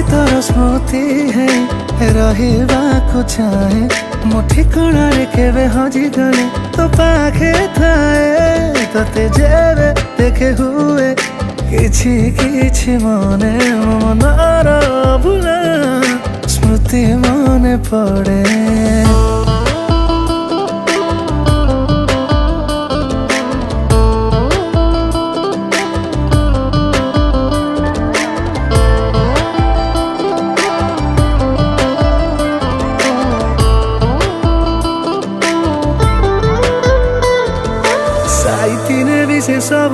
तोर स्मृति है रहिबाकु चाहे मो ठिकाणारे केबे हजि गले तो पाखे थाए तते जेबे देखे हुए किछि किछि मने मनर भुला स्मृति मने पड़े। से सब